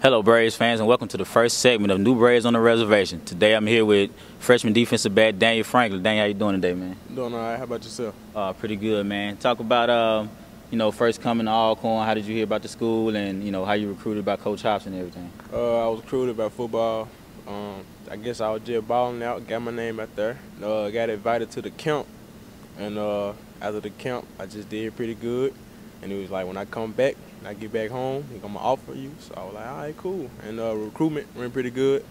Hello, Braves fans, and welcome to the first segment of New Braves on the Reservation. Today, I'm here with freshman defensive back Daniel Franklin. Daniel, how you doing today, man? Doing all right. How about yourself? Pretty good, man. Talk about, first coming to Alcorn. How did you hear about the school, and how you recruited by Coach Hops and everything? I was recruited by football. I guess I was just balling out, got my name out there. Got invited to the camp, and after the camp, I just did pretty good. And he was like, when I come back, I get back home, he's gonna offer you. So I was like, all right, cool. And recruitment went pretty good.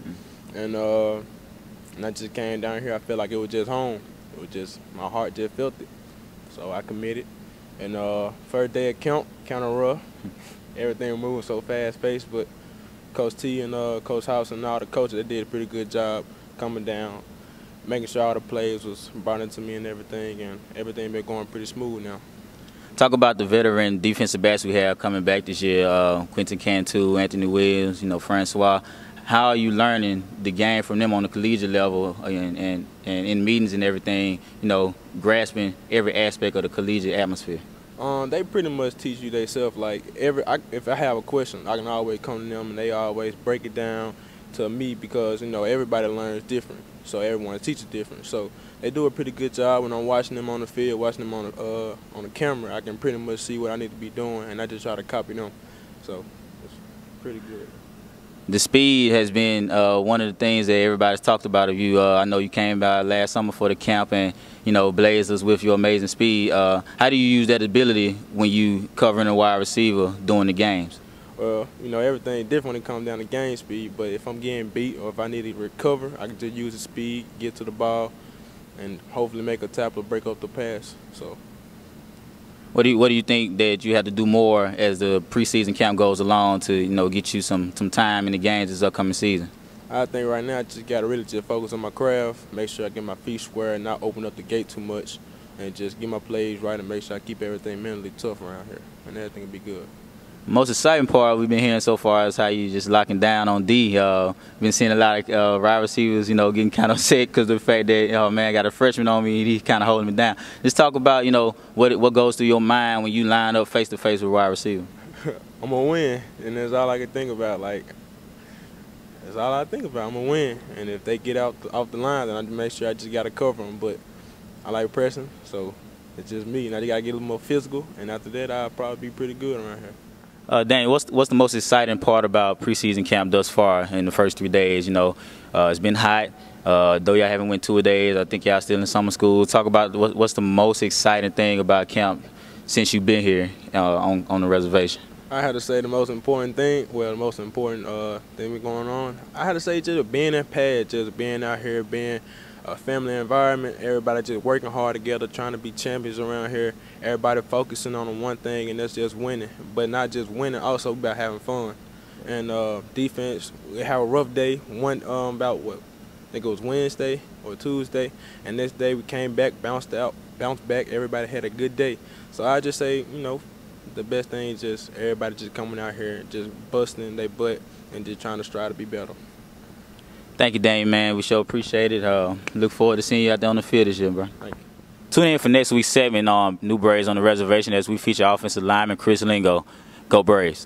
And I just came down here. I felt like it was just home. It was just, my heart just felt it. So I committed. And first day at camp, kind of rough. Everything was moving so fast-paced, but Coach T and Coach House and all the coaches, they did a pretty good job coming down, making sure all the plays was brought into me and everything been going pretty smooth now. Talk about the veteran defensive backs we have coming back this year, Quentin Cantu, Anthony Williams, Francois. How are you learning the game from them on the collegiate level and in meetings and everything, grasping every aspect of the collegiate atmosphere? They pretty much teach you themselves. Like, if I have a question, I can always come to them and they always break it down to me because, everybody learns different. So everyone teaches different. So they do a pretty good job when I'm watching them on the field, watching them on the camera. I can pretty much see what I need to be doing, and I just try to copy them. So it's pretty good. The speed has been one of the things that everybody's talked about of you. I know you came by last summer for the camp and, blazed us with your amazing speed. How do you use that ability when you covering a wide receiver during the games? Well, everything different when it comes down to game speed, but if I'm getting beat or if I need to recover, I can just use the speed, get to the ball, and hopefully make a tackle, break up the pass. So, what do you think that you have to do more as the preseason camp goes along to get you some time in the games this upcoming season? I think right now I just got to really just focus on my craft, make sure I get my feet square and not open up the gate too much, and just get my plays right and make sure I keep everything mentally tough around here, and everything will be good. Most exciting part we've been hearing so far is how you just locking down on D. Been seeing a lot of wide receivers, getting kind of upset because of the fact that, I got a freshman on me, he's kind of holding me down. Just talk about, what goes through your mind when you line up face-to-face with a wide receiver. I'm going to win, and that's all I can think about. That's all I think about. I'm going to win, and if they get off the line, then I make sure I just got to cover them. But I like pressing, so it's just me. Now you got to get a little more physical, and after that, I'll probably be pretty good around here. Daniel, what's the most exciting part about preseason camp thus far in the first 3 days? It's been hot. Though y'all haven't went 2 days, I think y'all still in summer school. Talk about what's the most exciting thing about camp since you've been here on the reservation. I had to say the most important thing, the most important thing going on, I had to say just being in pad, just being out here, being a family environment, everybody just working hard together, trying to be champions around here, everybody focusing on one thing, and that's just winning. But not just winning, also about having fun. And defense, we have a rough day, I think it was Wednesday or Tuesday, and this day we came back, bounced back, everybody had a good day. So I just say, the best thing is just everybody just coming out here, just busting their butt and just trying to strive to be better. Thank you, Dane, man. We sure appreciate it. Look forward to seeing you out there on the field this year, bro. Thank you. Tune in for next week's segment on New Braves on the Reservation as we feature offensive lineman Chris Lingo. Go Braves.